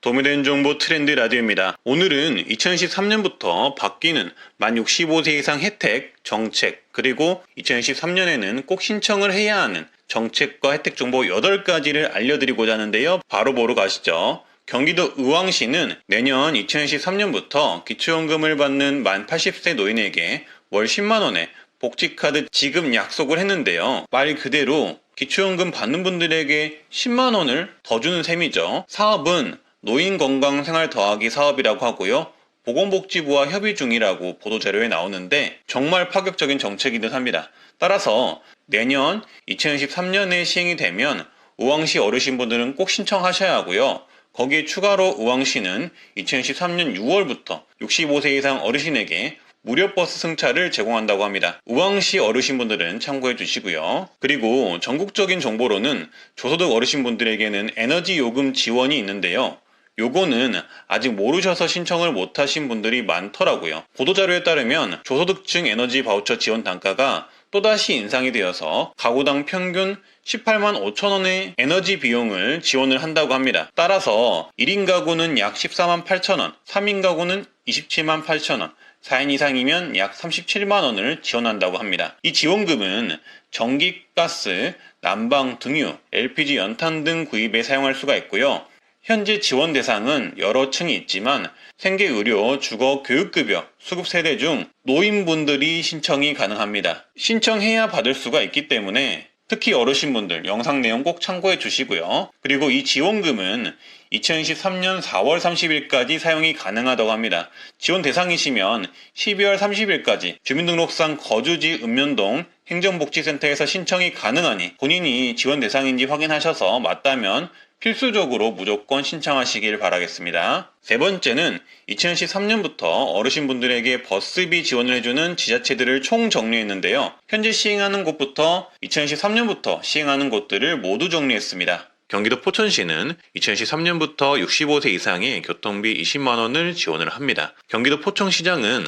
도움되는 정보 트렌드 라디오입니다. 오늘은 2013년부터 바뀌는 만 65세 이상 혜택, 정책, 그리고 2013년에는 꼭 신청을 해야 하는 정책과 혜택 정보 8가지를 알려드리고자 하는데요. 바로 보러 가시죠. 경기도 의왕시는 내년 2013년부터 기초연금을 받는 만 80세 노인에게 월 10만원의 복지카드 지급 약속을 했는데요. 말 그대로 기초연금 받는 분들에게 10만원을 더 주는 셈이죠. 사업은 노인건강생활 더하기 사업이라고 하고요. 보건복지부와 협의 중이라고 보도자료에 나오는데 정말 파격적인 정책이긴 합니다. 따라서 내년 2013년에 시행이 되면 의왕시 어르신분들은 꼭 신청하셔야 하고요. 거기에 추가로 의왕시는 2013년 6월부터 65세 이상 어르신에게 무료 버스 승차를 제공한다고 합니다. 의왕시 어르신분들은 참고해 주시고요. 그리고 전국적인 정보로는 저소득 어르신분들에게는 에너지 요금 지원이 있는데요. 요거는 아직 모르셔서 신청을 못하신 분들이 많더라고요. 보도자료에 따르면 저소득층 에너지 바우처 지원 단가가 또다시 인상이 되어서 가구당 평균 18만 5천원의 에너지 비용을 지원을 한다고 합니다. 따라서 1인 가구는 약 14만 8천원, 3인 가구는 27만 8천원, 4인 이상이면 약 37만원을 지원한다고 합니다. 이 지원금은 전기, 가스, 난방, 등유, LPG 연탄 등 구입에 사용할 수가 있고요. 현재 지원 대상은 여러 층이 있지만 생계의료, 주거, 교육급여, 수급세대 중 노인분들이 신청이 가능합니다. 신청해야 받을 수가 있기 때문에 특히 어르신분들 영상 내용 꼭 참고해 주시고요. 그리고 이 지원금은 2023년 4월 30일까지 사용이 가능하다고 합니다. 지원 대상이시면 12월 30일까지 주민등록상 거주지 읍면동 행정복지센터에서 신청이 가능하니 본인이 지원 대상인지 확인하셔서 맞다면 필수적으로 무조건 신청하시길 바라겠습니다. 세 번째는 2013년부터 어르신분들에게 버스비 지원을 해주는 지자체들을 총 정리했는데요. 현재 시행하는 곳부터 2013년부터 시행하는 곳들을 모두 정리했습니다. 경기도 포천시는 2013년부터 65세 이상의 교통비 20만원을 지원을 합니다. 경기도 포천시장은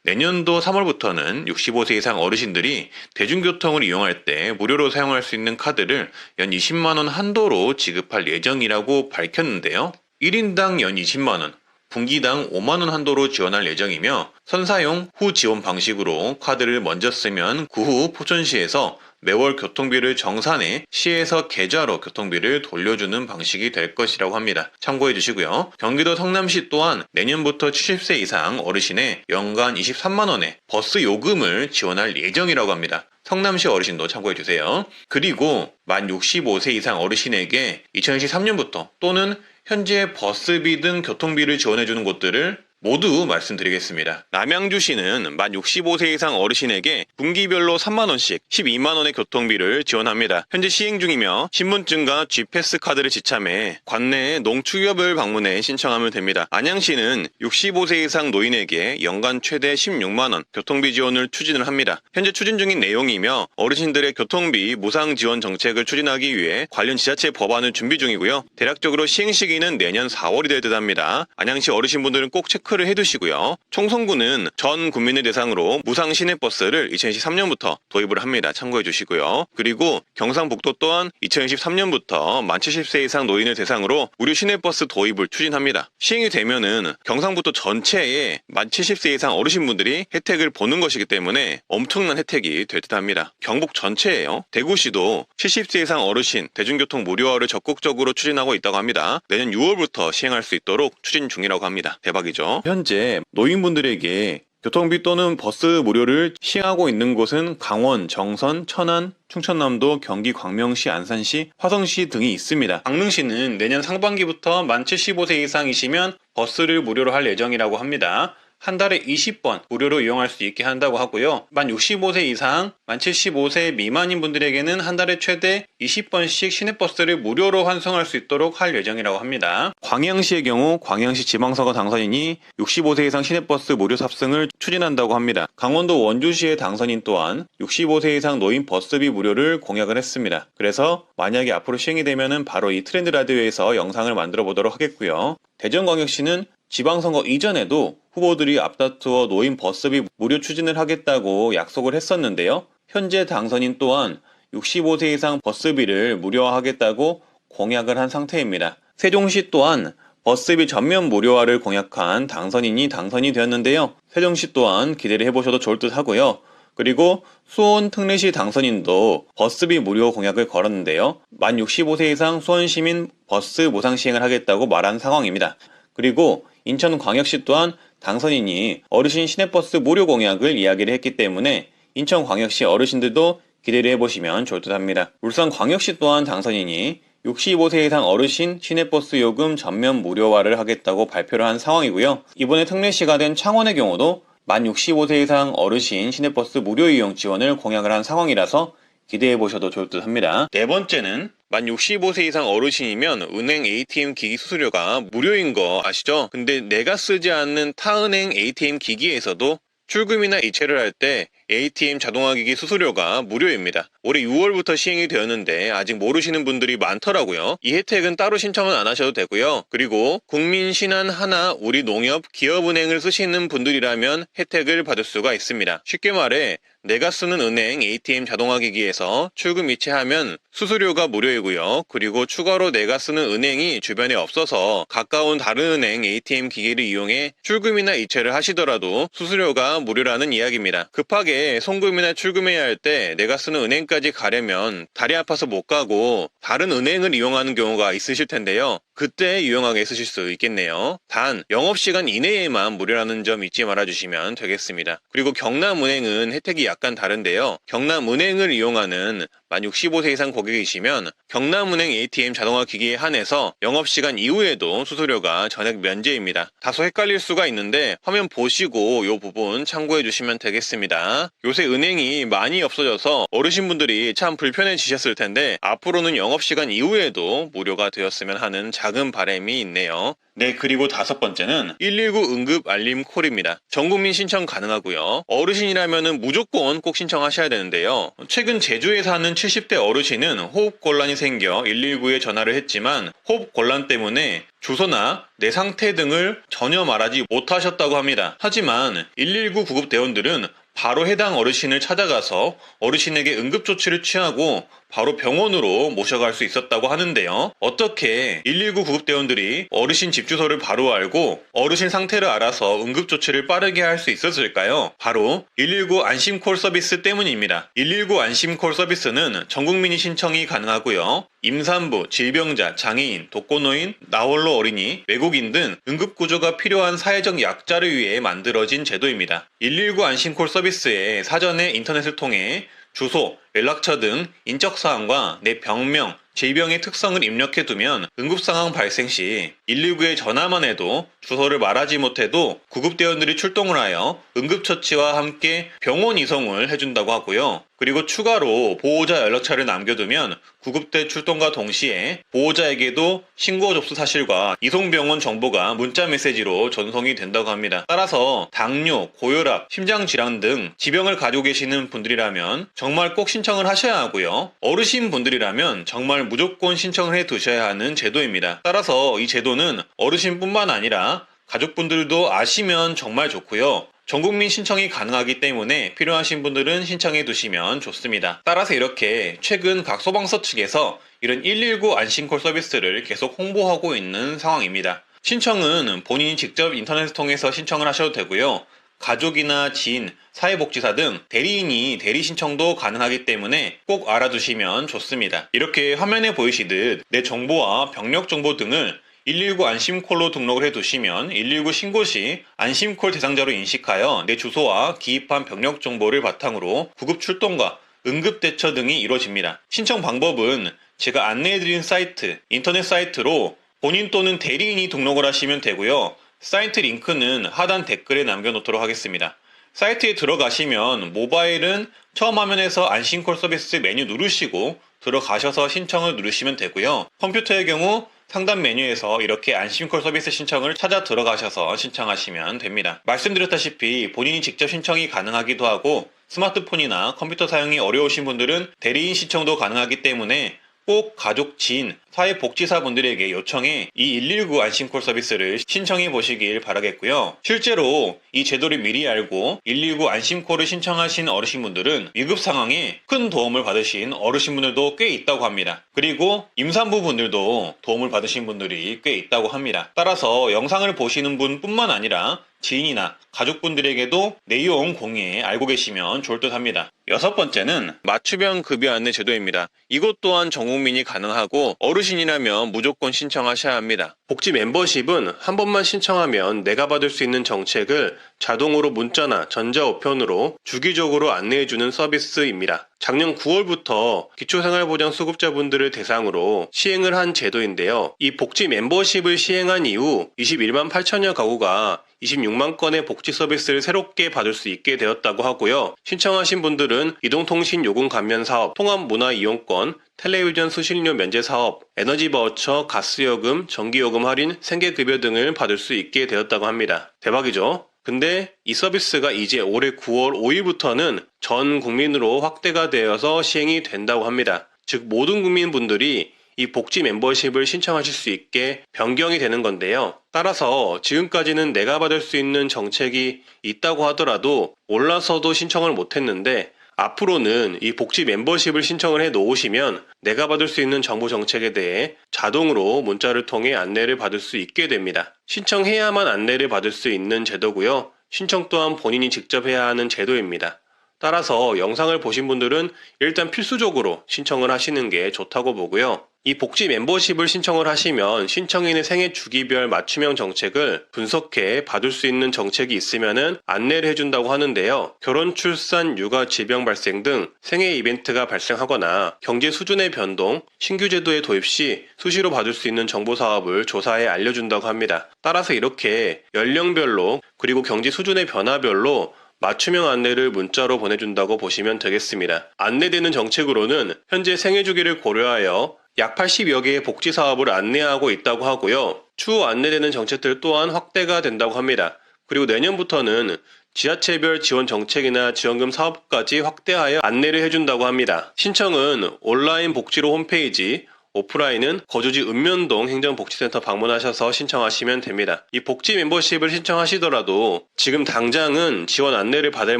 내년도 3월부터는 65세 이상 어르신들이 대중교통을 이용할 때 무료로 사용할 수 있는 카드를 연 20만원 한도로 지급할 예정이라고 밝혔는데요. 1인당 연 20만원, 분기당 5만원 한도로 지원할 예정이며 선사용 후 지원 방식으로 카드를 먼저 쓰면 그 후 포천시에서 매월 교통비를 정산해 시에서 계좌로 교통비를 돌려주는 방식이 될 것이라고 합니다. 참고해 주시고요. 경기도 성남시 또한 내년부터 70세 이상 어르신의 연간 23만원의 버스 요금을 지원할 예정이라고 합니다. 성남시 어르신도 참고해 주세요. 그리고 만 65세 이상 어르신에게 2023년부터 또는 현재 버스비 등 교통비를 지원해주는 곳들을 모두 말씀드리겠습니다. 남양주시는 만 65세 이상 어르신에게 분기별로 3만원씩 12만원의 교통비를 지원합니다. 현재 시행 중이며 신분증과 G패스 카드를 지참해 관내의 농축협을 방문해 신청하면 됩니다. 안양시는 65세 이상 노인에게 연간 최대 16만원 교통비 지원을 추진을 합니다. 현재 추진 중인 내용이며 어르신들의 교통비 무상 지원 정책을 추진하기 위해 관련 지자체 법안을 준비 중이고요. 대략적으로 시행 시기는 내년 4월이 될 듯합니다. 안양시 어르신분들은 꼭 체크를 해두시고요. 총선구는 전 국민을 대상으로 무상 시내버스를 2023년부터 도입을 합니다. 참고해 주시고요. 그리고 경상북도 또한 2023년부터 만 70세 이상 노인을 대상으로 무료 시내버스 도입을 추진합니다. 시행이 되면은 경상북도 전체에 만 70세 이상 어르신분들이 혜택을 보는 것이기 때문에 엄청난 혜택이 될 듯합니다. 경북 전체에요. 대구시도 70세 이상 어르신 대중교통 무료화를 적극적으로 추진하고 있다고 합니다. 내년 6월부터 시행할 수 있도록 추진 중이라고 합니다. 대박이죠. 현재 노인분들에게 교통비 또는 버스 무료를 시행하고 있는 곳은 강원, 정선, 천안, 충청남도, 경기 광명시, 안산시, 화성시 등이 있습니다. 강릉시는 내년 상반기부터 만 75세 이상이시면 버스를 무료로 할 예정이라고 합니다. 한 달에 20번 무료로 이용할 수 있게 한다고 하고요. 만 65세 이상, 만 75세 미만인 분들에게는 한 달에 최대 20번씩 시내버스를 무료로 환송할 수 있도록 할 예정이라고 합니다. 광양시의 경우 광양시 지방선거 당선인이 65세 이상 시내버스 무료 탑승을 추진한다고 합니다. 강원도 원주시의 당선인 또한 65세 이상 노인 버스비 무료를 공약을 했습니다. 그래서 만약에 앞으로 시행이 되면 바로 이 트렌드 라디오에서 영상을 만들어 보도록 하겠고요. 대전광역시는 지방선거 이전에도 후보들이 앞다투어 노인 버스비 무료 추진을 하겠다고 약속을 했었는데요. 현재 당선인 또한 65세 이상 버스비를 무료화하겠다고 공약을 한 상태입니다. 세종시 또한 버스비 전면 무료화를 공약한 당선인이 당선이 되었는데요. 세종시 또한 기대를 해보셔도 좋을 듯 하고요. 그리고 수원 특례시 당선인도 버스비 무료 공약을 걸었는데요. 만 65세 이상 수원시민 버스 무상 시행을 하겠다고 말한 상황입니다. 그리고 인천광역시 또한 당선인이 어르신 시내버스 무료 공약을 이야기를 했기 때문에 인천광역시 어르신들도 기대를 해보시면 좋을 듯 합니다. 울산광역시 또한 당선인이 65세 이상 어르신 시내버스 요금 전면 무료화를 하겠다고 발표를 한 상황이고요. 이번에 특례시가 된 창원의 경우도 만 65세 이상 어르신 시내버스 무료 이용 지원을 공약을 한 상황이라서 기대해보셔도 좋을 듯 합니다. 네 번째는 만 65세 이상 어르신이면 은행 ATM 기기 수수료가 무료인 거 아시죠? 근데 내가 쓰지 않는 타은행 ATM 기기에서도 출금이나 이체를 할 때 ATM 자동화기기 수수료가 무료입니다. 올해 6월부터 시행이 되었는데 아직 모르시는 분들이 많더라고요. 이 혜택은 따로 신청은 안 하셔도 되고요. 그리고 국민신한 하나 우리농협 기업은행을 쓰시는 분들이라면 혜택을 받을 수가 있습니다. 쉽게 말해 내가 쓰는 은행 ATM 자동화기기에서 출금 이체하면 수수료가 무료이고요. 그리고 추가로 내가 쓰는 은행이 주변에 없어서 가까운 다른 은행 ATM 기기를 이용해 출금이나 이체를 하시더라도 수수료가 무료라는 이야기입니다. 급하게 송금이나 출금해야 할 때 내가 쓰는 은행까지 가려면 다리 아파서 못 가고 다른 은행을 이용하는 경우가 있으실 텐데요. 그때 유용하게 쓰실 수 있겠네요. 단 영업시간 이내에만 무료라는 점 잊지 말아주시면 되겠습니다. 그리고 경남은행은 혜택이 약간 다른데요. 경남은행을 이용하는 만 65세 이상 고객이시면 경남은행 ATM 자동화 기기에 한해서 영업시간 이후에도 수수료가 전액 면제입니다. 다소 헷갈릴 수가 있는데 화면 보시고 이 부분 참고해 주시면 되겠습니다. 요새 은행이 많이 없어져서 어르신분들이 참 불편해지셨을 텐데 앞으로는 영업시간 이후에도 무료가 되었으면 하는 작은 바람이 있네요. 네, 그리고 다섯 번째는 119 응급 알림 콜입니다. 전국민 신청 가능하고요. 어르신이라면 무조건 꼭 신청하셔야 되는데요. 최근 제주에 사는 70대 어르신은 호흡곤란이 생겨 119에 전화를 했지만 호흡곤란 때문에 주소나 내 상태 등을 전혀 말하지 못하셨다고 합니다. 하지만 119 구급대원들은 바로 해당 어르신을 찾아가서 어르신에게 응급조치를 취하고 바로 병원으로 모셔갈 수 있었다고 하는데요. 어떻게 119 구급대원들이 어르신 집 주소를 바로 알고 어르신 상태를 알아서 응급조치를 빠르게 할 수 있었을까요? 바로 119 안심콜 서비스 때문입니다. 119 안심콜 서비스는 전국민이 신청이 가능하고요. 임산부, 질병자, 장애인, 독거노인, 나홀로 어린이, 외국인 등 응급구조가 필요한 사회적 약자를 위해 만들어진 제도입니다. 119 안심콜 서비스에 사전에 인터넷을 통해 주소, 연락처 등 인적사항과 내 병명, 질병의 특성을 입력해두면 응급상황 발생 시 119에 전화만 해도 주소를 말하지 못해도 구급대원들이 출동을 하여 응급처치와 함께 병원 이송을 해준다고 하고요. 그리고 추가로 보호자 연락처를 남겨두면 구급대 출동과 동시에 보호자에게도 신고 접수 사실과 이송병원 정보가 문자 메시지로 전송이 된다고 합니다. 따라서 당뇨, 고혈압, 심장질환 등 지병을 가지고 계시는 분들이라면 정말 꼭 신청을 하셔야 하고요. 어르신 분들이라면 정말 무조건 신청을 해 두셔야 하는 제도입니다. 따라서 이 제도는 어르신뿐만 아니라 가족분들도 아시면 정말 좋고요. 전국민 신청이 가능하기 때문에 필요하신 분들은 신청해 두시면 좋습니다. 따라서 이렇게 최근 각 소방서 측에서 이런 119 안심콜 서비스를 계속 홍보하고 있는 상황입니다. 신청은 본인이 직접 인터넷을 통해서 신청을 하셔도 되고요. 가족이나 지인, 사회복지사 등 대리인이 대리 신청도 가능하기 때문에 꼭 알아두시면 좋습니다. 이렇게 화면에 보이시듯 내 정보와 병력 정보 등을 119 안심콜로 등록을 해두시면 119 신고 시 안심콜 대상자로 인식하여 내 주소와 기입한 병력 정보를 바탕으로 구급 출동과 응급 대처 등이 이루어집니다. 신청 방법은 제가 안내해드린 사이트, 인터넷 사이트로 본인 또는 대리인이 등록을 하시면 되고요. 사이트 링크는 하단 댓글에 남겨놓도록 하겠습니다. 사이트에 들어가시면 모바일은 처음 화면에서 안심콜 서비스 메뉴 누르시고 들어가셔서 신청을 누르시면 되고요. 컴퓨터의 경우 상단 메뉴에서 이렇게 안심콜 서비스 신청을 찾아 들어가셔서 신청하시면 됩니다. 말씀드렸다시피 본인이 직접 신청이 가능하기도 하고 스마트폰이나 컴퓨터 사용이 어려우신 분들은 대리인 신청도 가능하기 때문에 꼭 가족, 지인, 사회복지사분들에게 요청해 이 119 안심콜 서비스를 신청해 보시길 바라겠고요. 실제로 이 제도를 미리 알고 119 안심콜을 신청하신 어르신분들은 위급 상황에 큰 도움을 받으신 어르신분들도 꽤 있다고 합니다. 그리고 임산부분들도 도움을 받으신 분들이 꽤 있다고 합니다. 따라서 영상을 보시는 분뿐만 아니라 지인이나 가족분들에게도 내용 공유해 알고 계시면 좋을 듯 합니다. 여섯 번째는 맞춤형 급여 안내 제도입니다. 이것 또한 전 국민이 가능하고 어르신이라면 무조건 신청하셔야 합니다. 복지 멤버십은 한 번만 신청하면 내가 받을 수 있는 정책을 자동으로 문자나 전자우편으로 주기적으로 안내해주는 서비스입니다. 작년 9월부터 기초생활보장 수급자분들을 대상으로 시행을 한 제도인데요. 이 복지 멤버십을 시행한 이후 21만 8천여 가구가 26만 건의 복지 서비스를 새롭게 받을 수 있게 되었다고 하고요. 신청하신 분들은 이동통신 요금 감면 사업, 통합문화 이용권, 텔레비전 수신료 면제 사업, 에너지 바우처, 가스요금, 전기요금 할인, 생계급여 등을 받을 수 있게 되었다고 합니다. 대박이죠? 근데 이 서비스가 이제 올해 9월 5일부터는 전 국민으로 확대가 되어서 시행이 된다고 합니다. 즉 모든 국민분들이 이 복지 멤버십을 신청하실 수 있게 변경이 되는 건데요. 따라서 지금까지는 내가 받을 수 있는 정책이 있다고 하더라도 몰라서도 신청을 못했는데 앞으로는 이 복지 멤버십을 신청을 해 놓으시면 내가 받을 수 있는 정부 정책에 대해 자동으로 문자를 통해 안내를 받을 수 있게 됩니다. 신청해야만 안내를 받을 수 있는 제도고요. 신청 또한 본인이 직접 해야 하는 제도입니다. 따라서 영상을 보신 분들은 일단 필수적으로 신청을 하시는 게 좋다고 보고요. 이 복지 멤버십을 신청을 하시면 신청인의 생애 주기별 맞춤형 정책을 분석해 받을 수 있는 정책이 있으면은 안내를 해준다고 하는데요. 결혼, 출산, 육아, 질병 발생 등 생애 이벤트가 발생하거나 경제 수준의 변동, 신규 제도의 도입 시 수시로 받을 수 있는 정보 사업을 조사해 알려준다고 합니다. 따라서 이렇게 연령별로 그리고 경제 수준의 변화별로 맞춤형 안내를 문자로 보내준다고 보시면 되겠습니다. 안내되는 정책으로는 현재 생애 주기를 고려하여 약 80여 개의 복지 사업을 안내하고 있다고 하고요. 추후 안내되는 정책들 또한 확대가 된다고 합니다. 그리고 내년부터는 지자체별 지원 정책이나 지원금 사업까지 확대하여 안내를 해준다고 합니다. 신청은 온라인 복지로 홈페이지, 오프라인은 거주지 읍면동 행정복지센터 방문하셔서 신청하시면 됩니다. 이 복지 멤버십을 신청하시더라도 지금 당장은 지원 안내를 받을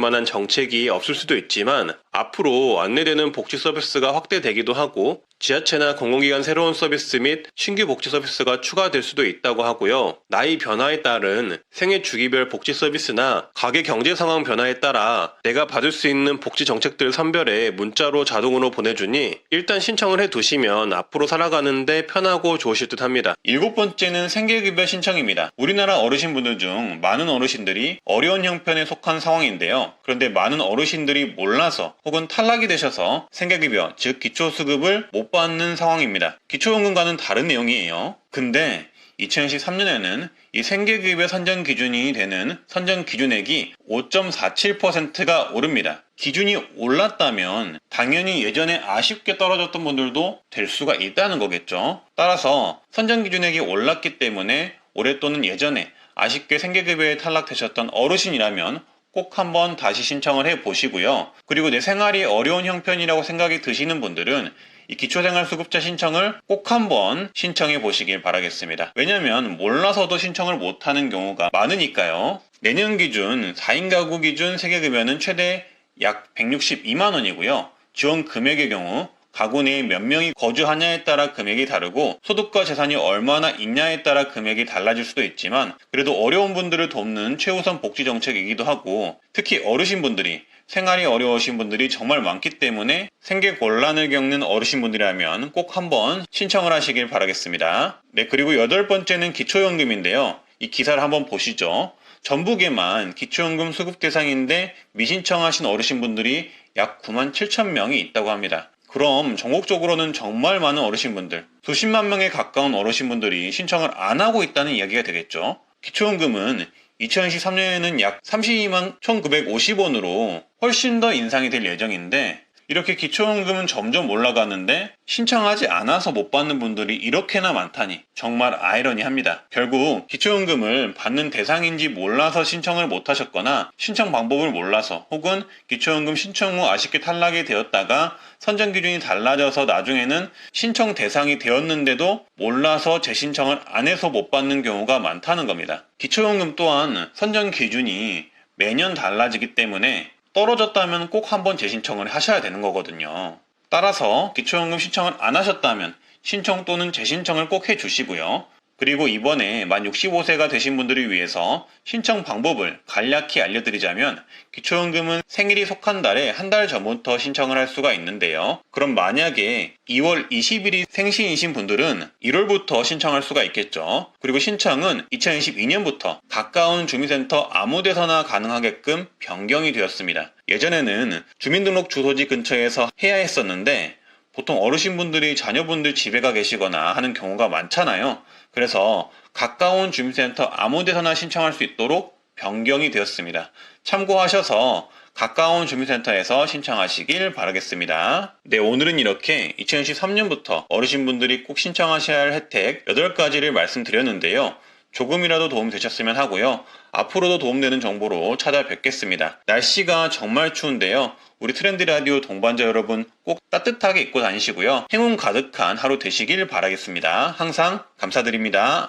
만한 정책이 없을 수도 있지만 앞으로 안내되는 복지 서비스가 확대되기도 하고 지자체나 공공기관 새로운 서비스 및 신규 복지 서비스가 추가될 수도 있다고 하고요. 나이 변화에 따른 생애 주기별 복지 서비스나 가계 경제 상황 변화에 따라 내가 받을 수 있는 복지 정책들 선별해 문자로 자동으로 보내주니 일단 신청을 해두시면 앞으로 살아가는데 편하고 좋으실 듯 합니다. 일곱 번째는 생계급여 신청입니다. 우리나라 어르신분들 중 많은 어르신들이 어려운 형편에 속한 상황인데요. 그런데 많은 어르신들이 몰라서 혹은 탈락이 되셔서 생계급여, 즉 기초수급을 못 받는 상황입니다. 기초연금과는 다른 내용이에요. 근데 2013년에는 이 생계급여 선정 기준이 되는 선정 기준액이 5.47%가 오릅니다. 기준이 올랐다면 당연히 예전에 아쉽게 떨어졌던 분들도 될 수가 있다는 거겠죠. 따라서 선정 기준액이 올랐기 때문에 올해 또는 예전에 아쉽게 생계급여에 탈락되셨던 어르신이라면 꼭 한번 다시 신청을 해 보시고요. 그리고 내 생활이 어려운 형편이라고 생각이 드시는 분들은 이 기초생활수급자 신청을 꼭 한번 신청해 보시길 바라겠습니다. 왜냐면 몰라서도 신청을 못하는 경우가 많으니까요. 내년 기준 4인 가구 기준 생계급여는 최대 약 162만 원이고요. 지원 금액의 경우 가구 내에 몇 명이 거주하냐에 따라 금액이 다르고 소득과 재산이 얼마나 있냐에 따라 금액이 달라질 수도 있지만 그래도 어려운 분들을 돕는 최우선 복지 정책이기도 하고 특히 어르신분들이 생활이 어려우신 분들이 정말 많기 때문에 생계 곤란을 겪는 어르신분들이라면 꼭 한번 신청을 하시길 바라겠습니다. 네, 그리고 여덟 번째는 기초연금인데요. 이 기사를 한번 보시죠. 전북에만 기초연금 수급 대상인데 미신청하신 어르신분들이 약 9만 7천 명이 있다고 합니다. 그럼 전국적으로는 정말 많은 어르신분들, 수십만 명에 가까운 어르신분들이 신청을 안 하고 있다는 이야기가 되겠죠. 기초연금은 2023년에는 약 32만 1,950원으로 훨씬 더 인상이 될 예정인데 이렇게 기초연금은 점점 올라가는데 신청하지 않아서 못 받는 분들이 이렇게나 많다니 정말 아이러니합니다. 결국 기초연금을 받는 대상인지 몰라서 신청을 못 하셨거나 신청 방법을 몰라서 혹은 기초연금 신청 후 아쉽게 탈락이 되었다가 선정 기준이 달라져서 나중에는 신청 대상이 되었는데도 몰라서 재신청을 안 해서 못 받는 경우가 많다는 겁니다. 기초연금 또한 선정 기준이 매년 달라지기 때문에 떨어졌다면 꼭 한번 재신청을 하셔야 되는 거거든요. 따라서 기초연금 신청을 안 하셨다면 신청 또는 재신청을 꼭 해주시고요. 그리고 이번에 만 65세가 되신 분들을 위해서 신청 방법을 간략히 알려드리자면 기초연금은 생일이 속한 달에 한 달 전부터 신청을 할 수가 있는데요. 그럼 만약에 2월 20일이 생신이신 분들은 1월부터 신청할 수가 있겠죠. 그리고 신청은 2022년부터 가까운 주민센터 아무 데서나 가능하게끔 변경이 되었습니다. 예전에는 주민등록 주소지 근처에서 해야 했었는데 보통 어르신분들이 자녀분들 집에 가 계시거나 하는 경우가 많잖아요. 그래서 가까운 주민센터 아무 데서나 신청할 수 있도록 변경이 되었습니다. 참고하셔서 가까운 주민센터에서 신청하시길 바라겠습니다. 네, 오늘은 이렇게 2013년부터 어르신분들이 꼭 신청하셔야 할 혜택 8가지를 말씀드렸는데요. 조금이라도 도움 되셨으면 하고요. 앞으로도 도움되는 정보로 찾아뵙겠습니다. 날씨가 정말 추운데요. 우리 트렌드 라디오 동반자 여러분 꼭 따뜻하게 입고 다니시고요. 행운 가득한 하루 되시길 바라겠습니다. 항상 감사드립니다.